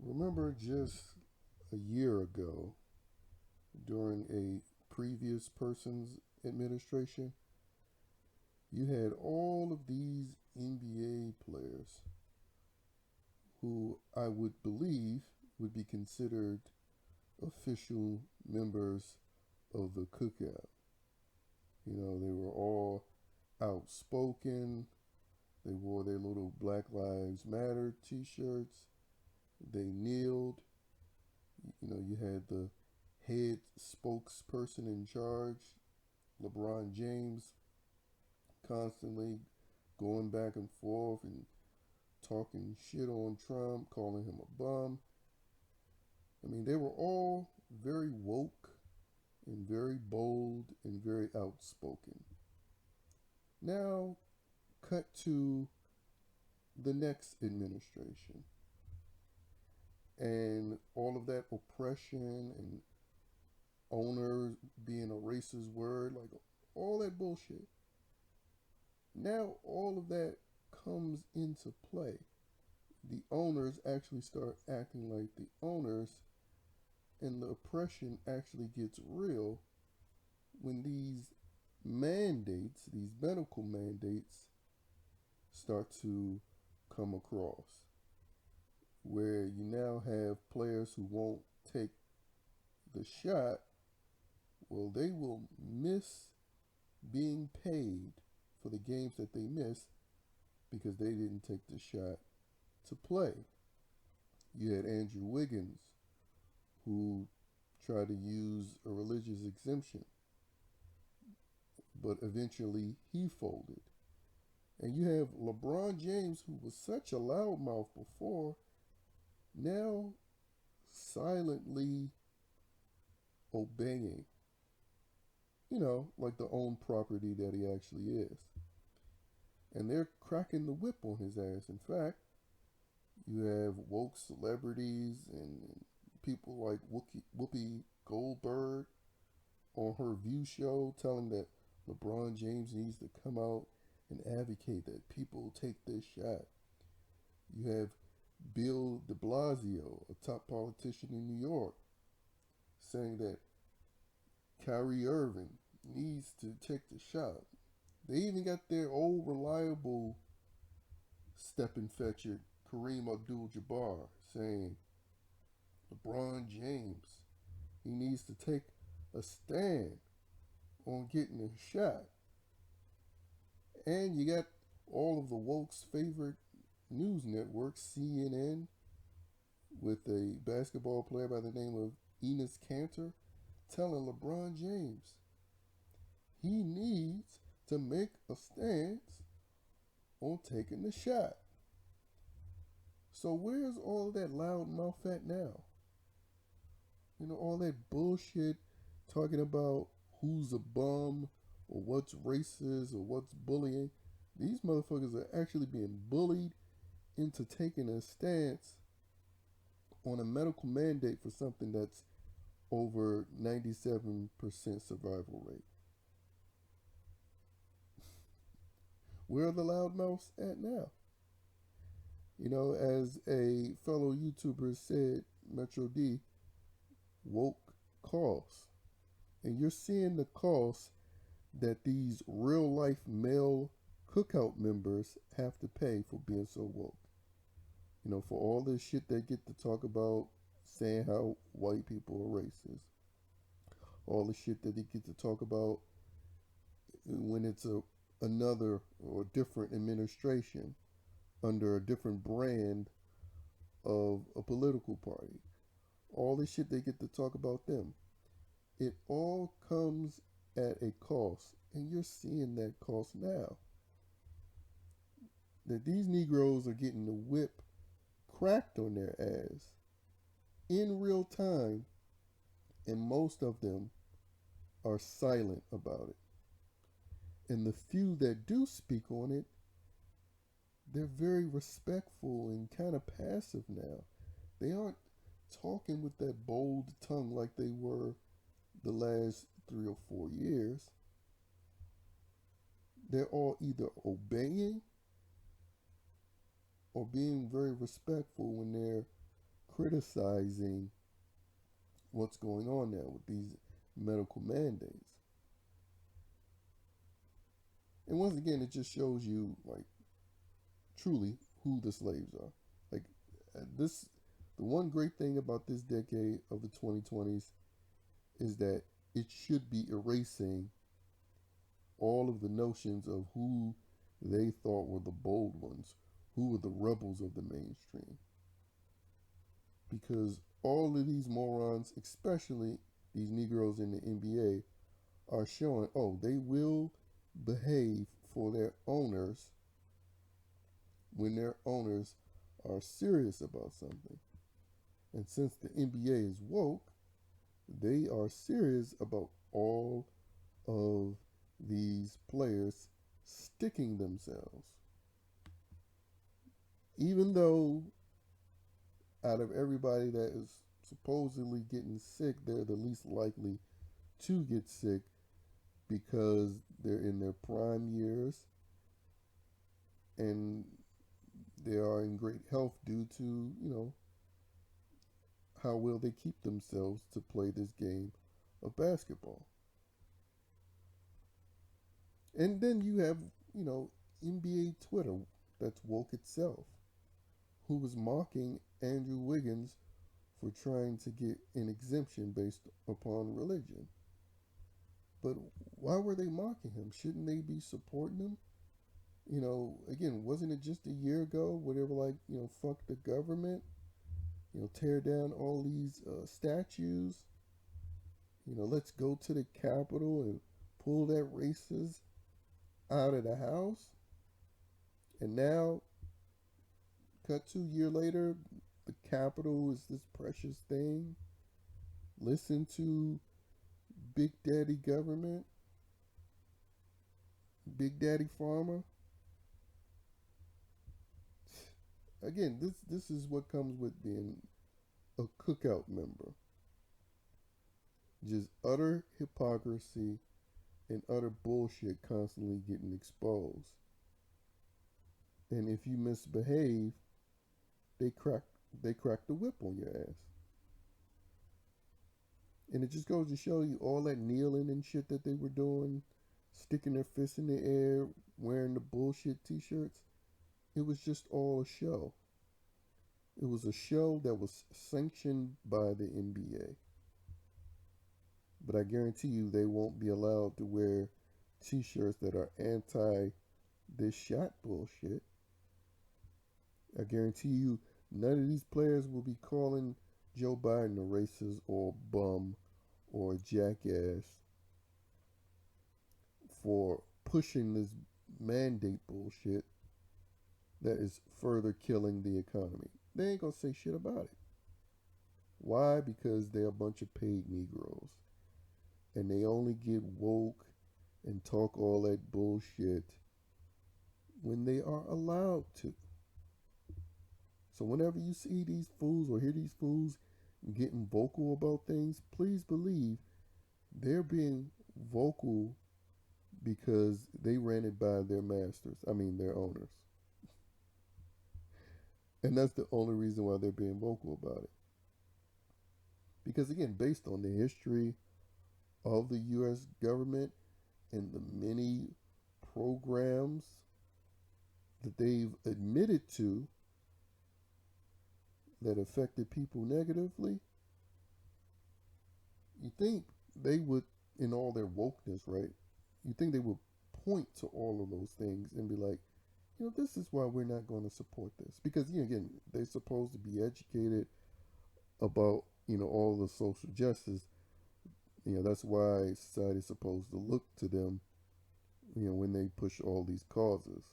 Remember just a year ago, during a previous person's administration, you had all of these NBA players who I would believe would be considered official members of the Cookout. They were all outspoken. They wore their little Black Lives Matter t shirts. They kneeled. You had the head spokesperson in charge, LeBron James, constantly going back and forth and talking shit on Trump, calling him a bum. I mean, they were all very woke and very bold and very outspoken. Now, cut to the next administration. And all of that oppression and owners being a racist word, like all that bullshit. Now all of that comes into play. The owners actually start acting like the owners, and the oppression actually gets real when these mandates, these medical mandates, start to come across. Where you now have players who won't take the shot, well, they will miss being paid for the games that they miss because they didn't take the shot to play. You had Andrew Wiggins, who tried to use a religious exemption, but eventually he folded. And you have LeBron James, who was such a loudmouth before, now silently obeying, like the own property that he actually is. And they're cracking the whip on his ass. In fact, you have woke celebrities and people like Whoopi Goldberg on her View show telling that LeBron James needs to come out and advocate that people take this shot. You have Bill de Blasio, a top politician in New York, saying that Kyrie Irving needs to take the shot. They even got their old reliable stepping fetcher Kareem Abdul-Jabbar saying LeBron James, he needs to take a stand on getting a shot. And you got all of the woke's favorite news networks, CNN, with a basketball player by the name of Enes Kanter, telling LeBron James he needs to make a stance on taking the shot. So where's all of that loud mouth at now? All that bullshit talking about who's a bum or what's racist or what's bullying. These motherfuckers are actually being bullied into taking a stance on a medical mandate for something that's over 97% survival rate. Where are the loudmouths at now? As a fellow YouTuber said, Metro D, woke costs. And you're seeing the costs that these real life male cookout members have to pay for being so woke. For all this shit they get to talk about saying how white people are racist. All the shit that they get to talk about when it's another or different administration under a different brand of a political party. All the shit they get to talk about them. It all comes at a cost, and you're seeing that cost now. That these Negroes are getting the whip cracked on their ass in real time, and most of them are silent about it. And the few that do speak on it, they're very respectful and kind of passive now. They aren't talking with that bold tongue like they were the last 3 or 4 years. They're all either obeying or being very respectful when they're criticizing what's going on now with these medical mandates. And once again, it just shows you, like, truly who the slaves are. Like, this, the one great thing about this decade of the 2020s is that it should be erasing all of the notions of who they thought were the bold ones, who were the rebels of the mainstream. Because all of these morons, especially these Negroes in the NBA, are showing, oh, they will behave for their owners when their owners are serious about something. And since the NBA is woke, they are serious about all of these players sticking themselves. Even though out of everybody that is supposedly getting sick, they're the least likely to get sick because they're in their prime years and they are in great health due to, how well they keep themselves to play this game of basketball. And then you have, NBA Twitter that's woke itself, who was mocking Andrew Wiggins for trying to get an exemption based upon religion. But why were they mocking him? Shouldn't they be supporting him? Again, wasn't it just a year ago where they were like, fuck the government, tear down all these statues, let's go to the Capitol and pull that racist out of the house. And now, cut 2 years later, the Capitol is this precious thing. Listen to Big Daddy government, Big Daddy Farmer. Again, this is what comes with being a Cookout member. Just utter hypocrisy and utter bullshit constantly getting exposed. And if you misbehave, they crack the whip on your ass. And it just goes to show you all that kneeling and shit that they were doing, sticking their fists in the air, wearing the bullshit t-shirts. It was just all a show. It was a show that was sanctioned by the NBA. But I guarantee you they won't be allowed to wear t-shirts that are anti this shot bullshit. I guarantee you none of these players will be calling Joe Biden a racist or a bum or a jackass for pushing this mandate bullshit that is further killing the economy. They ain't gonna say shit about it. Why? Because they're a bunch of paid Negroes. And they only get woke and talk all that bullshit when they are allowed to. So whenever you see these fools or hear these fools getting vocal about things, please believe they're being vocal because they ran it by their masters. I mean, their owners. And that's the only reason why they're being vocal about it. Because again, based on the history of the U.S. government and the many programs that they've admitted to that affected people negatively, you think they would, in all their wokeness, right? You think they would point to all of those things and be like, this is why we're not going to support this. Because, again, they're supposed to be educated about, all the social justice. That's why society's supposed to look to them, when they push all these causes.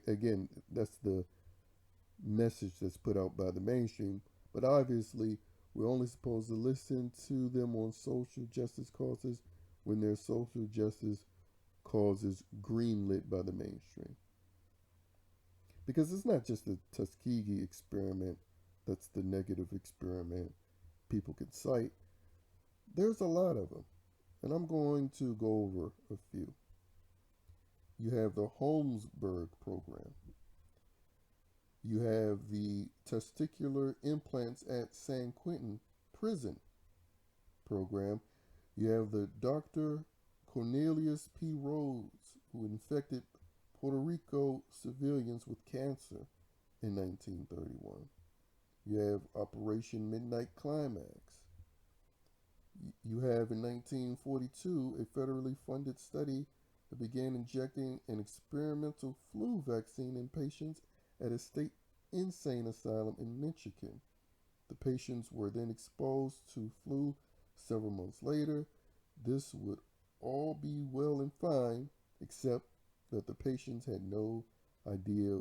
Again, that's the message that's put out by the mainstream. But obviously, we're only supposed to listen to them on social justice causes when their social justice causes greenlit by the mainstream. Because it's not just the Tuskegee experiment that's the negative experiment people can cite. There's a lot of them. And I'm going to go over a few. You have the Holmesburg program. You have the testicular implants at San Quentin prison program. You have the Dr. Cornelius P. Rhodes, who infected Puerto Rico civilians with cancer in 1931. You have Operation Midnight Climax. You have in 1942 a federally funded study that began injecting an experimental flu vaccine in patients at a state insane asylum in Michigan. The patients were then exposed to flu several months later. This would all be well and fine, except that the patients had no idea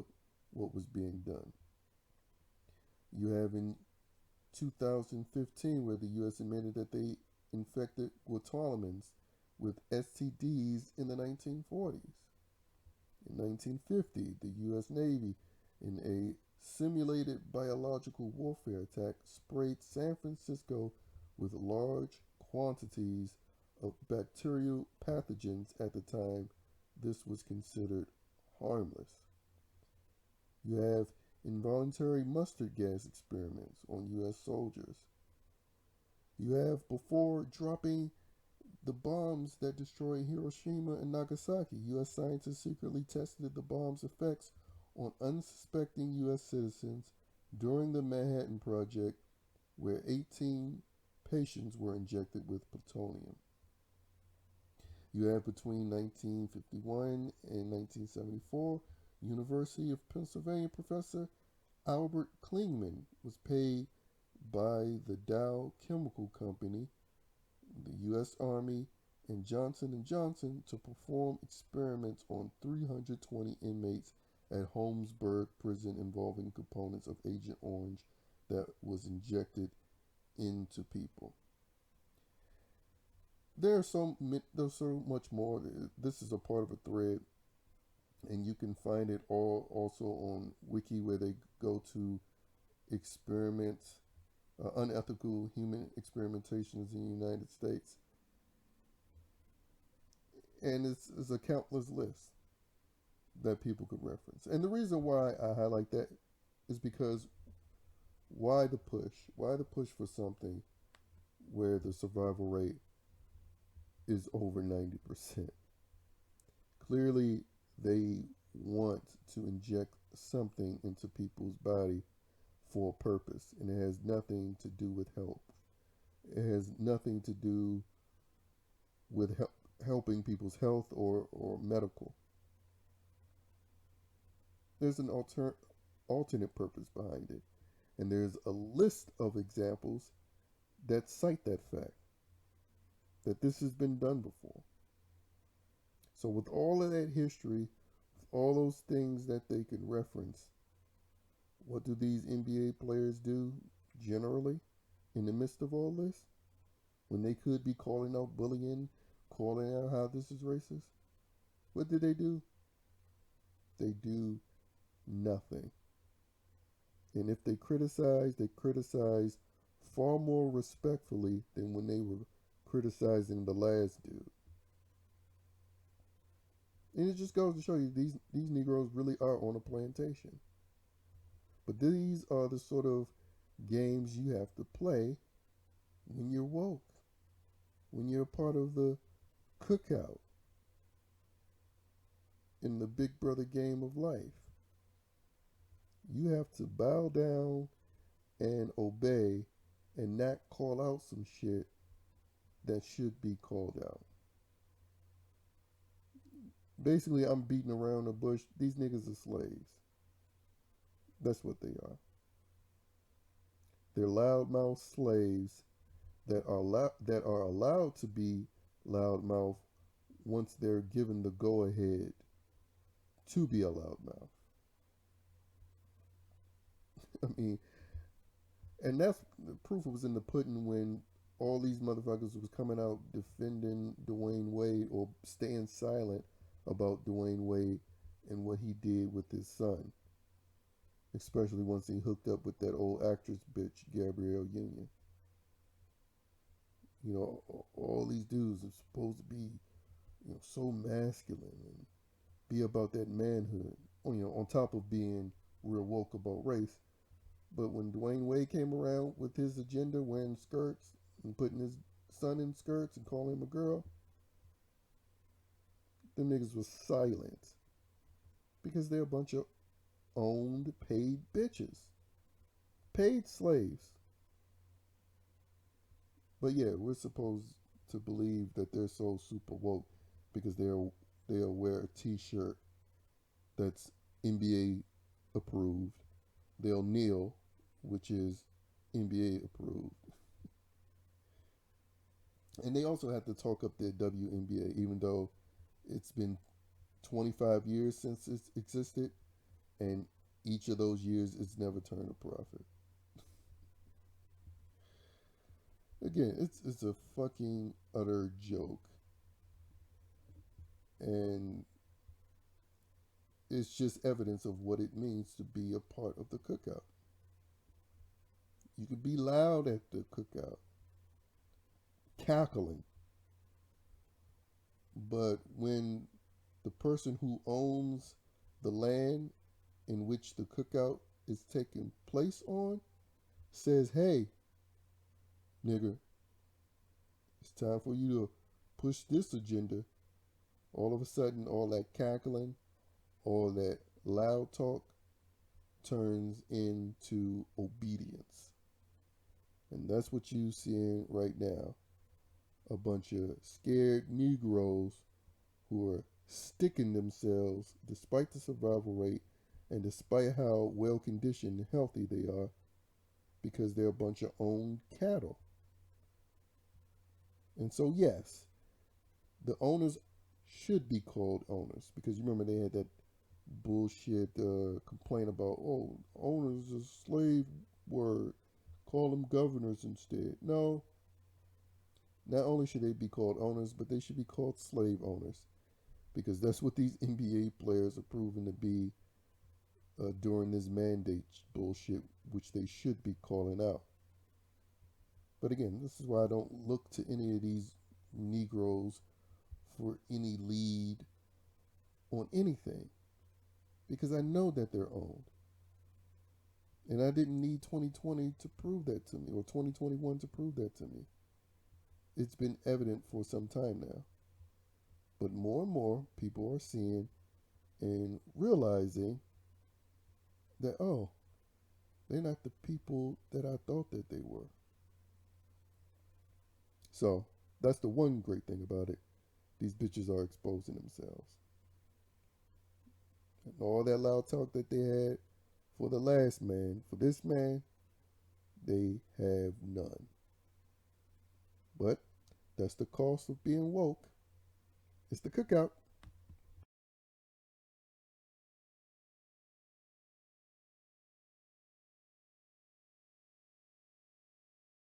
what was being done. You have in 2015 where the U.S. admitted that they infected Guatemalans with STDs in the 1940s. In 1950, the U.S. Navy, in a simulated biological warfare attack, sprayed San Francisco with large quantities of bacterial pathogens. At the time, this was considered harmless. You have involuntary mustard gas experiments on U.S. soldiers. You have, before dropping the bombs that destroyed Hiroshima and Nagasaki, U.S. scientists secretly tested the bomb's effects on unsuspecting U.S. citizens during the Manhattan Project, where 18 patients were injected with plutonium. You have between 1951 and 1974, University of Pennsylvania professor Albert Klingman was paid by the Dow Chemical Company, the U.S. Army, and Johnson & Johnson to perform experiments on 320 inmates at Holmesburg Prison involving components of Agent Orange that was injected into people. There's so much more. This is a part of a thread, and you can find it all also on Wiki, where they go to experiments, unethical human experimentations in the United States, and it's a countless list that people could reference. And the reason why I highlight that is because why the push? Why the push for something where the survival rate is over 90%? Clearly, they want to inject something into people's body for a purpose, and it has nothing to do with health. It has nothing to do with helping people's health or medical. There's an alternate purpose behind it, and there's a list of examples that cite that fact, that this has been done before. So with all of that history, with all those things that they can reference, what do these NBA players do generally in the midst of all this? When they could be calling out bullying, calling out how this is racist, what do? They do nothing. And if they criticize far more respectfully than when they were criticizing the last dude. And it just goes to show you these Negroes really are on a plantation. But these are the sort of games you have to play when you're woke, when you're a part of the cookout in the big brother game of life. You have to bow down and obey and not call out some shit that should be called out. Basically, I'm beating around the bush. These niggas are slaves. That's what they are. They're loudmouth slaves that are allowed to be loudmouth once they're given the go-ahead to be a loudmouth. I mean, and that's the proof was in the pudding when all these motherfuckers was coming out defending Dwayne Wade or staying silent about Dwayne Wade and what he did with his son. Especially once he hooked up with that old actress bitch, Gabrielle Union. You know, all these dudes are supposed to be, so masculine and be about that manhood. On top of being real woke about race. But when Dwayne Wade came around with his agenda, wearing skirts and putting his son in skirts and calling him a girl, them niggas was silent because they're a bunch of owned, paid bitches, paid slaves. But yeah, we're supposed to believe that they're so super woke because they'll wear a T-shirt that's NBA approved. They'll kneel, which is NBA approved, and they also have to talk up their WNBA, even though it's been 25 years since it's existed, and each of those years it's never turned a profit. Again, it's a fucking utter joke, and it's just evidence of what it means to be a part of the cookout. You could be loud at the cookout, cackling, but when the person who owns the land in which the cookout is taking place on says, "Hey, nigger, it's time for you to push this agenda," all of a sudden, all that cackling, all that loud talk turns into obedience. And that's what you're seeing right now. A bunch of scared Negroes who are sticking themselves despite the survival rate and despite how well conditioned and healthy they are because they're a bunch of owned cattle. And so, yes, the owners should be called owners because you remember they had that bullshit complaint about, oh, owners is a slave word. Call them governors instead. No, not only should they be called owners, but they should be called slave owners because that's what these NBA players are proven to be during this mandate bullshit, which they should be calling out. But again, this is why I don't look to any of these Negroes for any lead on anything because I know that they're owned. And I didn't need 2020 to prove that to me or 2021 to prove that to me. It's been evident for some time now. But more and more people are seeing and realizing that, oh, they're not the people that I thought that they were. So that's the one great thing about it. These bitches are exposing themselves. And all that loud talk that they had for the last man, for this man, they have none. But that's the cost of being woke. It's the cookout.